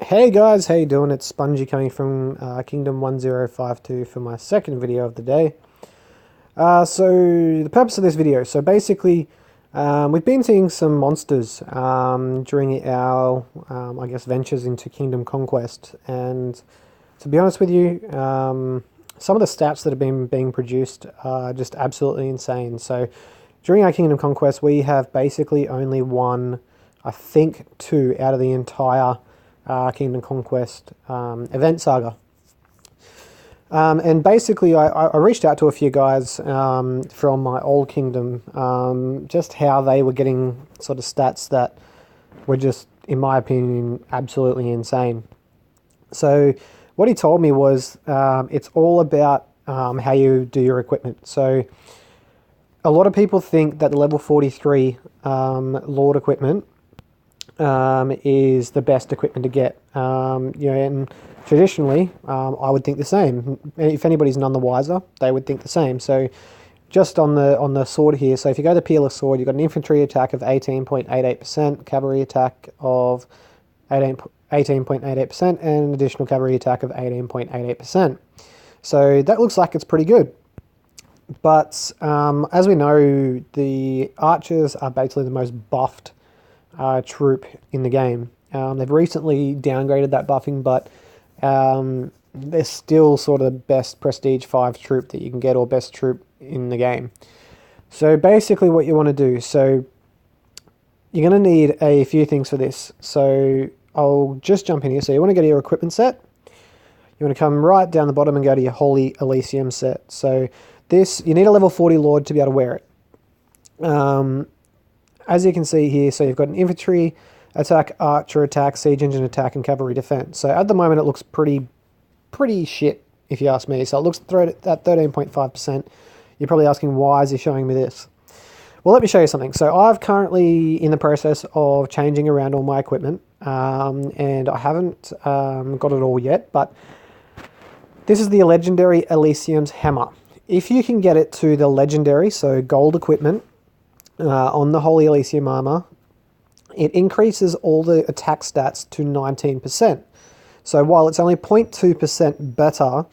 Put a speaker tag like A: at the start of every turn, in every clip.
A: Hey guys, how you doing? It's Spongy coming from Kingdom 1052 for my second video of the day. So the purpose of this video, basically we've been seeing some monsters during our, I guess, ventures into Kingdom Conquest, and to be honest with you, some of the stats that have been being produced are just absolutely insane. So during our Kingdom Conquest, we have basically only won, I think, 2 out of the entire Kingdom Conquest event saga. And basically I reached out to a few guys from my old kingdom, just how they were getting sort of stats that were just, in my opinion, absolutely insane. So what he told me was it's all about how you do your equipment. So a lot of people think that the level 43 Lord equipment is the best equipment to get, and traditionally I would think the same. If anybody's none the wiser, they would think the same. So just on the sword here, so if you go to Peerless Sword, you've got an infantry attack of 18.88%, cavalry attack of 18.88%, and an additional cavalry attack of 18.88%. So that looks like it's pretty good. But as we know, the archers are basically the most buffed troop in the game. They've recently downgraded that buffing, but they're still sort of the best prestige 5 troop that you can get, or best troop in the game. So basically what you want to do, so you're going to need a few things for this. So I'll just jump in here. So you want to go to your equipment set. You want to come right down the bottom and go to your Holy Elysium set. So this, you need a level 40 Lord to be able to wear it. As you can see here, so you've got an infantry attack, archer attack, siege engine attack, and cavalry defense. So at the moment it looks pretty shit, if you ask me. So it looks at 13.5%. You're probably asking, why is he showing me this? Well, let me show you something. So I've currently in the process of changing around all my equipment, and I haven't got it all yet, but this is the legendary Elysium's hammer. If you can get it to the legendary, so gold equipment, on the Holy Elysium armor, it increases all the attack stats to 19%. So while it's only 0.2% better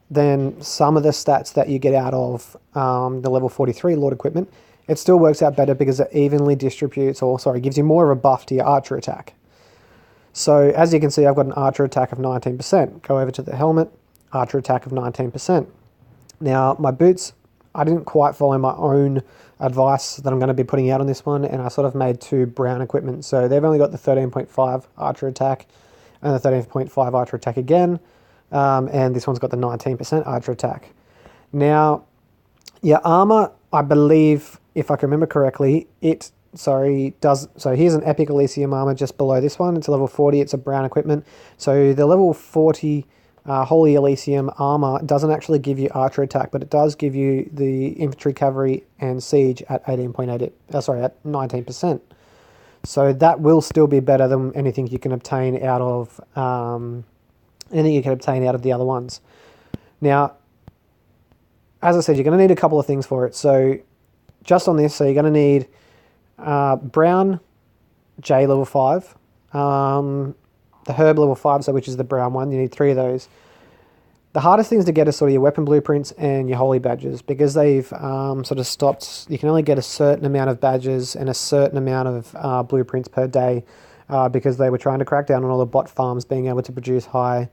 A: than some of the stats that you get out of the level 43 Lord equipment, it still works out better because it evenly distributes, or sorry, gives you more of a buff to your archer attack. So as you can see, I've got an archer attack of 19%. Go over to the helmet, archer attack of 19%. Now my boots, I didn't quite follow my own advice that I'm going to be putting out on this one, and I sort of made 2 brown equipment. So they've only got the 13.5 archer attack and the 13.5 archer attack again, and this one's got the 19% archer attack. Now, your armor, I believe, if I can remember correctly, so here's an Epic Elysium armor just below this one. It's a level 40, it's a brown equipment. So the level 40 Holy Elysium armor doesn't actually give you archer attack, but it does give you the infantry, cavalry, and siege at 19%. So that will still be better than anything you can obtain out of the other ones. Now, as I said, you're going to need a couple of things for it. So just on this, so you're going to need brown J level 5. The herb level 5, so which is the brown one. You need 3 of those. The hardest things to get are sort of your weapon blueprints and your holy badges, because they've sort of stopped. You can only get a certain amount of badges and a certain amount of blueprints per day, because they were trying to crack down on all the bot farms being able to produce high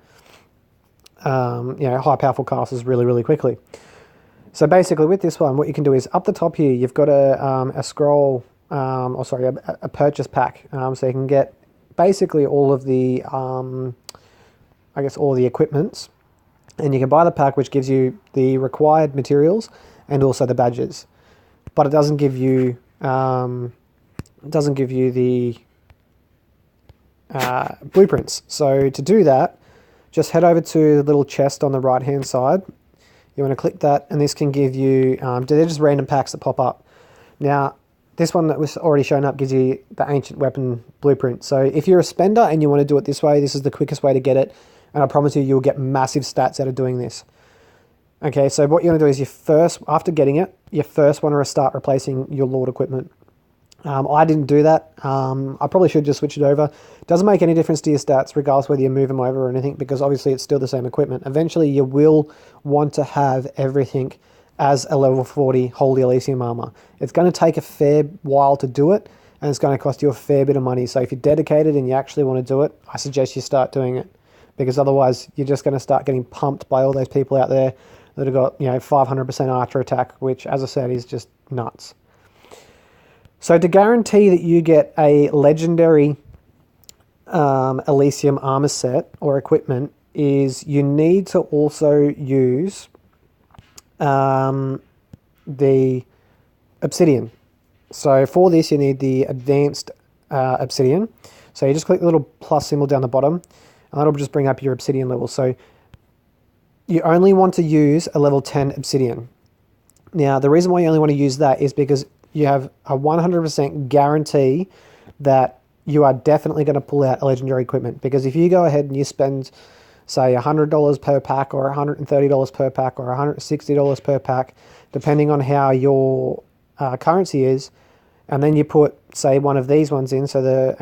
A: powerful castles really quickly. So basically with this one, what you can do is up the top here, you've got a scroll, a purchase pack, so you can get basically all of the, all the equipments, and you can buy the pack, which gives you the required materials and also the badges, but it doesn't give you the blueprints. So to do that, just head over to the little chest on the right hand side. You want to click that, and this can give you, they're just random packs that pop up. Now, this one that was already shown up gives you the ancient weapon blueprint. So if you're a spender and you want to do it this way, this is the quickest way to get it. And I promise you, you'll get massive stats out of doing this. Okay, so what you want to do is after getting it, you first want to start replacing your Lord equipment. I didn't do that. I probably should just switch it over. Doesn't make any difference to your stats, regardless whether you move them over or anything, because obviously it's still the same equipment. Eventually, you will want to have everything as a level 40 Holy Elysium armor. It's going to take a fair while to do it, and it's going to cost you a fair bit of money. So if you're dedicated and you actually want to do it, I suggest you start doing it, because otherwise you're just going to start getting pumped by all those people out there that have got 500% archer attack, which, as I said, is just nuts. So to guarantee that you get a legendary Elysium armor set or equipment is you need to also use the obsidian. So for this you need the advanced obsidian. So you just click the little plus symbol down the bottom and that'll just bring up your obsidian level. So you only want to use a level 10 obsidian. Now the reason why you only want to use that is because you have a 100% guarantee that you are definitely going to pull out a legendary equipment. Because if you go ahead and you spend, say, $100 per pack or $130 per pack or $160 per pack, depending on how your currency is, and then you put, say, one of these ones in, so the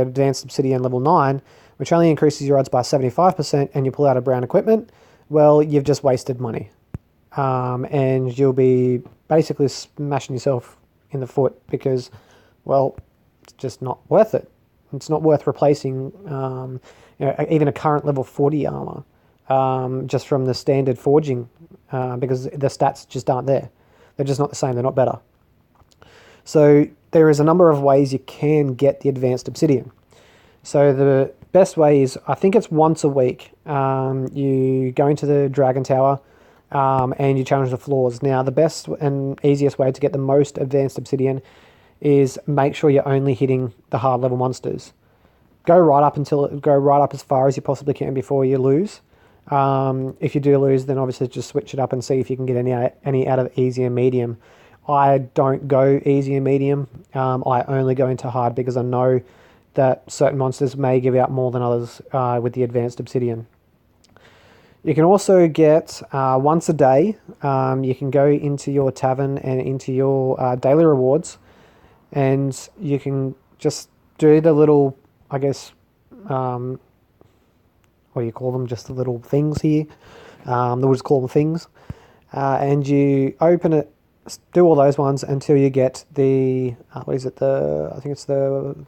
A: advanced obsidian level 9, which only increases your odds by 75%, and you pull out a brown equipment, well, you've just wasted money. And you'll be basically smashing yourself in the foot because, well, it's just not worth it. It's not worth replacing, even a current level 40 armor, just from the standard forging, because the stats just aren't there. They're just not the same. They're not better. So there is a number of ways you can get the advanced obsidian. So the best way is, I think it's once a week. You go into the Dragon Tower, and you challenge the floors. Now, the best and easiest way to get the most advanced obsidian is make sure you're only hitting the hard level monsters. Go right up as far as you possibly can before you lose. If you do lose, then obviously just switch it up and see if you can get any out of easy and medium. I don't go easy and medium. I only go into hard because I know that certain monsters may give out more than others with the advanced obsidian. You can also get, once a day, you can go into your tavern and into your daily rewards, and you can just do the little, I guess, what do you call them, just the little things here. We'll just call them things. And you open it, do all those ones until you get the, I think it's the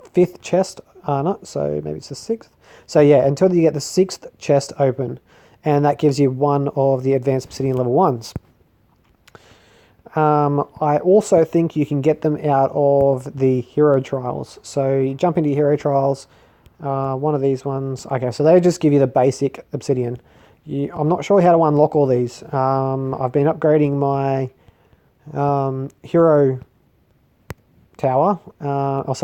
A: 5th chest, so maybe it's the 6th. So yeah, until you get the 6th chest open, and that gives you one of the advanced obsidian level 1s. I also think you can get them out of the hero trials. So you jump into hero trials, one of these ones. Okay, so they just give you the basic obsidian. I'm not sure how to unlock all these. I've been upgrading my hero tower,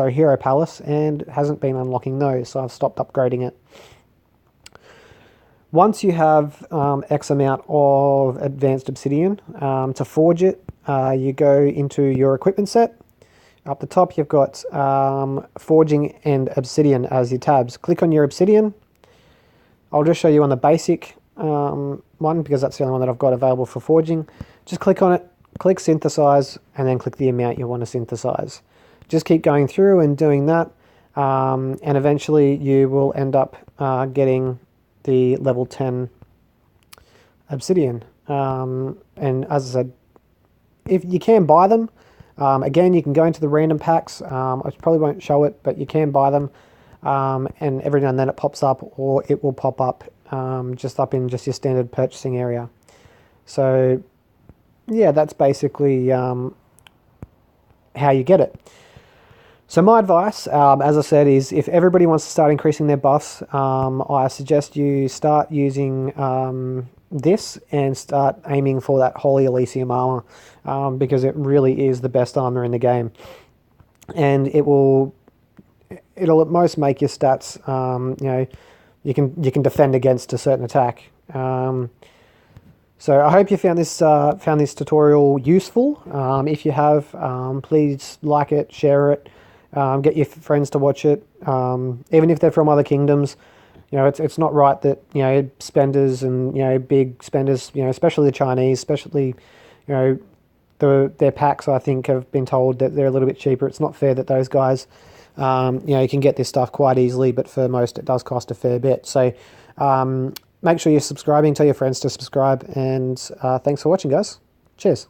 A: hero palace, and hasn't been unlocking those, so I've stopped upgrading it. Once you have X amount of advanced obsidian, to forge it, you go into your equipment set. Up the top, you've got forging and obsidian as your tabs. Click on your obsidian. I'll just show you on the basic one because that's the only one that I've got available for forging. Just click on it, click synthesize, and then click the amount you want to synthesize. Just keep going through and doing that, and eventually you will end up getting the level 10 obsidian. And as I said, if you can buy them, again, you can go into the random packs. I probably won't show it, but you can buy them, and every now and then it pops up, or it will pop up just up in just your standard purchasing area. So yeah, that's basically how you get it. So my advice, as I said, is if everybody wants to start increasing their buffs, I suggest you start using this and start aiming for that Holy Elysium armor, because it really is the best armor in the game, and it'll at most make your stats. You can defend against a certain attack. So I hope you found this tutorial useful. If you have, please like it, share it. Get your friends to watch it, even if they're from other kingdoms. It's not right that spenders and big spenders, especially the Chinese, especially their packs, I think, have been told that they're a little bit cheaper. It's not fair that those guys, you can get this stuff quite easily, but for most it does cost a fair bit. So make sure you're subscribing, tell your friends to subscribe, and thanks for watching, guys. Cheers.